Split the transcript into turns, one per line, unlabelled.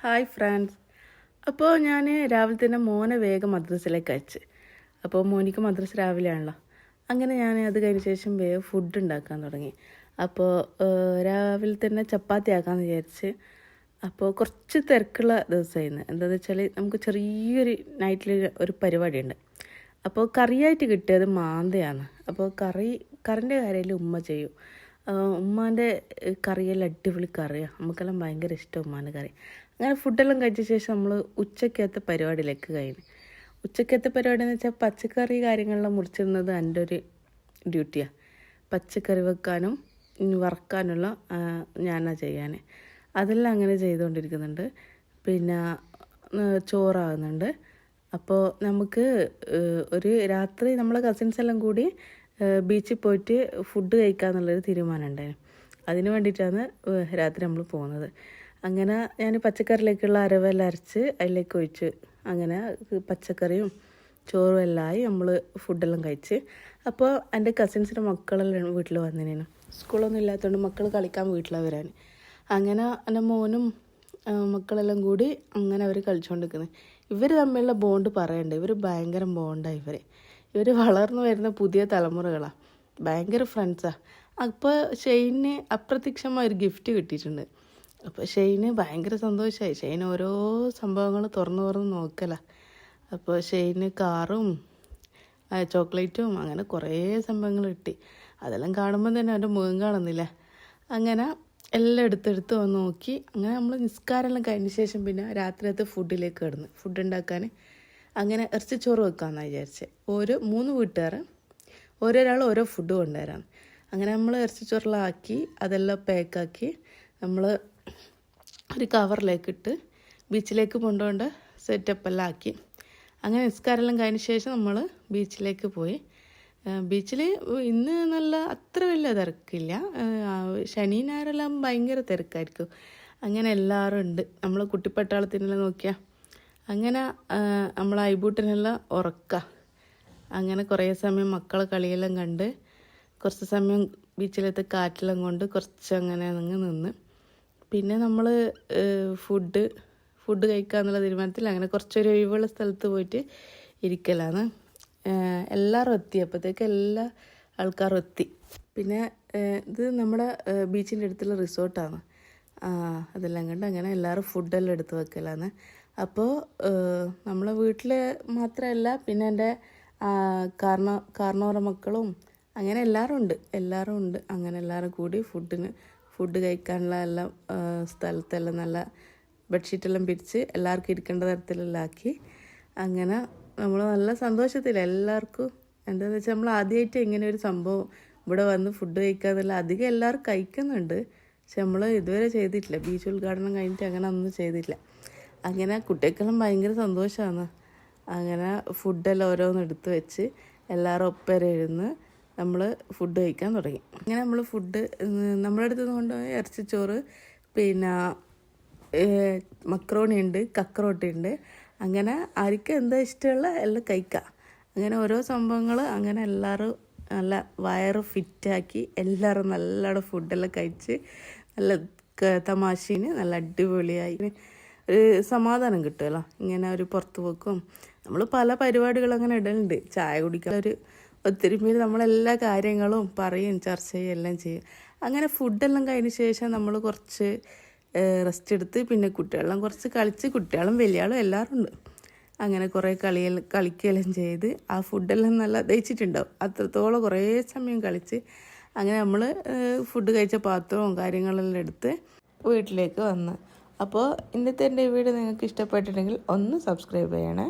Hi friends. അപ്പോൾ ഞാൻ രാവിലെ തന്നെ മോനെ വേഗം മദ്രസയിലേക്ക് അയച്ച്. അപ്പോൾ മോനിക്ക് മദ്രസ രാവിലെയാണല്ലോ. അങ്ങനെ ഞാൻ അത് കഴിഞ്ഞ ശേഷം വേഗം ഫുഡ് ഉണ്ടാക്കാൻ തുടങ്ങി. അപ്പോൾ രാവിലെ തന്നെ ചപ്പാത്തി ആക്കാമെന്ന് വിചാരിച്ച്. അപ്പോൾ കുറച്ച് തിരക്കുള്ള ദിവസമായിരുന്നു. എന്താണെന്ന് വെച്ചാൽ നമുക്ക് ചെറിയൊരു നൈറ്റിൽ ഒരു പരിപാടിയുണ്ട്. അപ്പോൾ കറിയായിട്ട് കിട്ടിയത് മാന്തയാണ്. അപ്പോൾ കറിൻ്റെ കാര്യത്തിൽ ഉമ്മ ചെയ്യും. ഉമ്മാൻ്റെ കറിയെല്ലാം അടിപൊളി കറിയാണ്. നമുക്കെല്ലാം ഭയങ്കര ഇഷ്ടം ഉമ്മാൻ്റെ കറി. അങ്ങനെ ഫുഡെല്ലാം കഴിച്ച ശേഷം നമ്മൾ ഉച്ചക്കത്തെ പരിപാടിയിലേക്ക് കഴിഞ്ഞു. ഉച്ചക്കത്തെ പരിപാടി എന്ന് വെച്ചാൽ പച്ചക്കറി കാര്യങ്ങളെല്ലാം മുറിച്ചിടുന്നത് എൻ്റെ ഒരു ഡ്യൂട്ടിയാണ്. പച്ചക്കറി വെക്കാനും വറക്കാനുള്ള ഞാനാണ് ചെയ്യാൻ. അതെല്ലാം അങ്ങനെ ചെയ്തുകൊണ്ടിരിക്കുന്നുണ്ട്. പിന്നെ ചോറാകുന്നുണ്ട്. അപ്പോൾ നമുക്ക് ഒരു രാത്രി നമ്മളെ കസിൻസ് എല്ലാം കൂടി ബീച്ചിൽ പോയിട്ട് ഫുഡ് കഴിക്കാമെന്നുള്ളൊരു തീരുമാനം ഉണ്ടായിരുന്നു. അതിന് വേണ്ടിയിട്ടാണ് രാത്രി നമ്മൾ പോകുന്നത്. അങ്ങനെ ഞാൻ പച്ചക്കറിയിലേക്കുള്ള അരവെല്ലാം അരച്ച് അതിലേക്ക് ഒഴിച്ച് അങ്ങനെ പച്ചക്കറിയും ചോറും എല്ലാം ആയി നമ്മൾ ഫുഡെല്ലാം കഴിച്ച്. അപ്പോൾ എൻ്റെ കസിൻസിൻ്റെ മക്കളെല്ലാം വീട്ടിൽ വന്നിനു. സ്കൂളൊന്നും ഇല്ലാത്തതുകൊണ്ട് മക്കൾ കളിക്കാൻ വീട്ടിലാണ് വരാൻ. അങ്ങനെ എൻ്റെ മോനും മക്കളെല്ലാം കൂടി അങ്ങനെ അവർ കളിച്ചുകൊണ്ടിരിക്കുന്നത്. ഇവർ തമ്മിലുള്ള ബോണ്ട് പറയണ്ട. ഇവർ ഭയങ്കര ബോണ്ടാണ്. ഇവർ വളർന്നു വരുന്ന പുതിയ തലമുറകളാണ്. ഭയങ്കര ഫ്രണ്ട്സാണ്. അപ്പോൾ ഷെയ്ന് അപ്രത്യക്ഷമായ ഒരു ഗിഫ്റ്റ് കിട്ടിയിട്ടുണ്ട്. അപ്പോൾ ഷെയ്ന് ഭയങ്കര സന്തോഷമായി. ഷെയ്ന് ഓരോ സംഭവങ്ങൾ തുറന്ന് നോക്കല. അപ്പോൾ ഷെയ്ന് കാറും ചോക്ലേറ്റും അങ്ങനെ കുറേ സംഭവങ്ങൾ കിട്ടി. അതെല്ലാം കാണുമ്പോൾ തന്നെ അവൻ്റെ മുഖം കാണുന്നില്ല. അങ്ങനെ എല്ലാം എടുത്തെടുത്ത് വന്ന് നോക്കി. അങ്ങനെ നമ്മൾ നിസ്കാരമെല്ലാം കഴിഞ്ഞ ശേഷം പിന്നെ രാത്രിയത്തെ ഫുഡിലേക്ക് കിടന്ന് ഫുഡ് ഉണ്ടാക്കാൻ അങ്ങനെ ഇറച്ചിച്ചോറ് വെക്കാമെന്നാണ് വിചാരിച്ചത്. 3 വീട്ടുകാർ ഓരോരാൾ ഓരോ ഫുഡ് കൊണ്ടുവരാം. അങ്ങനെ നമ്മൾ ഇറച്ചിച്ചോറെല്ലാം ആക്കി അതെല്ലാം പാക്കാക്കി നമ്മൾ ഒരു കവറിലേക്കിട്ട് ബീച്ചിലേക്ക് കൊണ്ടുപോകേണ്ട സെറ്റപ്പെല്ലാം ആക്കി. അങ്ങനെ നിസ്കാരമെല്ലാം കഴിഞ്ഞ ശേഷം നമ്മൾ ബീച്ചിലേക്ക് പോയി. ബീച്ചിൽ ഇന്ന് അത്ര വലിയ തിരക്കില്ല. ശനി ഞായറെല്ലാം ഭയങ്കര തിരക്കായിരിക്കും. അങ്ങനെ എല്ലാവരും ഉണ്ട്. നമ്മൾ കുട്ടിപ്പട്ടാളത്തിനെല്ലാം നോക്കിയാൽ അങ്ങനെ നമ്മൾ ഐബൂട്ടിനെല്ലാം ഉറക്കുക. അങ്ങനെ കുറേ സമയം മക്കളെ കളിയെല്ലാം കണ്ട് കുറച്ച് സമയം ബീച്ചിലത്തെ കാറ്റെല്ലാം കൊണ്ട് കുറച്ച് അങ്ങനെ അങ്ങ് നിന്ന് പിന്നെ നമ്മൾ ഫുഡ് കഴിക്കാന്നുള്ള തീരുമാനത്തിൽ അങ്ങനെ കുറച്ചൊരു ഒഴിവുള്ള സ്ഥലത്ത് പോയിട്ട് ഇരിക്കലാണ്. എല്ലാവരും എത്തി. അപ്പോഴത്തേക്ക് എല്ലാ ആൾക്കാരും എത്തി. പിന്നെ ഇത് നമ്മുടെ ബീച്ചിൻ്റെ അടുത്തുള്ള റിസോർട്ടാണ്. അതെല്ലാം കണ്ട് അങ്ങനെ എല്ലാവരും ഫുഡെല്ലാം എടുത്ത് വെക്കലാണ്. അപ്പോൾ നമ്മളെ വീട്ടിൽ മാത്രമല്ല, പിന്നെ എൻ്റെ കാരണവരുടെ മക്കളും അങ്ങനെ എല്ലാവരും ഉണ്ട്. അങ്ങനെ എല്ലാവരും കൂടി ഫുഡ് കഴിക്കാനുള്ള എല്ലാം സ്ഥലത്തെല്ലാം നല്ല ബെഡ്ഷീറ്റെല്ലാം പിരിച്ച് എല്ലാവർക്കും ഇരിക്കേണ്ട തരത്തിലെല്ലാം ആക്കി. അങ്ങനെ നമ്മൾ നല്ല സന്തോഷത്തില്ല എല്ലാവർക്കും. എന്താണെന്ന് വെച്ചാൽ നമ്മൾ ആദ്യമായിട്ട് ഇങ്ങനെ ഒരു സംഭവം ഇവിടെ വന്ന് ഫുഡ് കഴിക്കാന്നുള്ള അധികം എല്ലാവരും കഴിക്കുന്നുണ്ട്. പക്ഷെ നമ്മൾ ഇതുവരെ ചെയ്തിട്ടില്ല. ബീച്ച് ഉദ്ഘാടനം കഴിഞ്ഞിട്ട് അങ്ങനെ ഒന്നും ചെയ്തിട്ടില്ല. അങ്ങനെ കുട്ടികൾക്കെല്ലാം ഭയങ്കര സന്തോഷമാണ്. അങ്ങനെ ഫുഡെല്ലാം ഓരോന്ന് എടുത്ത് വെച്ച് എല്ലാവരും ഒപ്പരം ഇരുന്ന് നമ്മൾ ഫുഡ് കഴിക്കാൻ തുടങ്ങി. അങ്ങനെ നമ്മൾ ഫുഡ് നമ്മുടെ അടുത്ത് നിന്ന് കൊണ്ടുപോയി ഇറച്ചിച്ചോറ്, പിന്നെ മക്രോണി ഉണ്ട്, കക്കറോട്ടി ഉണ്ട്. അങ്ങനെ ആർക്ക് എന്താ ഇഷ്ടമുള്ള എല്ലാം കഴിക്കാം. അങ്ങനെ ഓരോ സംഭവങ്ങൾ അങ്ങനെ എല്ലാവരും നല്ല വയറ് ഫിറ്റാക്കി എല്ലാവരും നല്ലോണം ഫുഡെല്ലാം കഴിച്ച് നല്ല തമാശീന് നല്ല അടിപൊളിയായി ഒരു സമാധാനം കിട്ടുമല്ലോ. ഇങ്ങനെ ഒരു പുറത്ത് പോക്കും നമ്മൾ പല പരിപാടികളും അങ്ങനെ ഇടലുണ്ട്. ചായ കുടിക്കാൻ ഒരു ഒത്തിരിമേൽ നമ്മളെല്ലാ കാര്യങ്ങളും പറയും, ചർച്ച ചെയ്യും, എല്ലാം ചെയ്യും. അങ്ങനെ ഫുഡെല്ലാം കഴിഞ്ഞ ശേഷം നമ്മൾ കുറച്ച് റെസ്റ്റ് എടുത്ത് പിന്നെ കുട്ടികളെല്ലാം കുറച്ച് കളിച്ച്, കുട്ടികളും വലിയാളും എല്ലാവരും ഉണ്ട്. അങ്ങനെ കുറേ കളിക്കുകയെല്ലാം ചെയ്ത് ആ ഫുഡെല്ലാം നല്ല ദഹിച്ചിട്ടുണ്ടാവും. അത്രത്തോളം കുറേ സമയം കളിച്ച് അങ്ങനെ നമ്മൾ ഫുഡ് കഴിച്ച പാത്രവും കാര്യങ്ങളെല്ലാം എടുത്ത് വീട്ടിലേക്ക് വന്ന്. അപ്പോൾ ഇന്നത്തെ എൻ്റെ വീഡിയോ നിങ്ങൾക്ക് ഇഷ്ടപ്പെട്ടിട്ടുണ്ടെങ്കിൽ ഒന്ന് സബ്സ്ക്രൈബ് ചെയ്യണേ.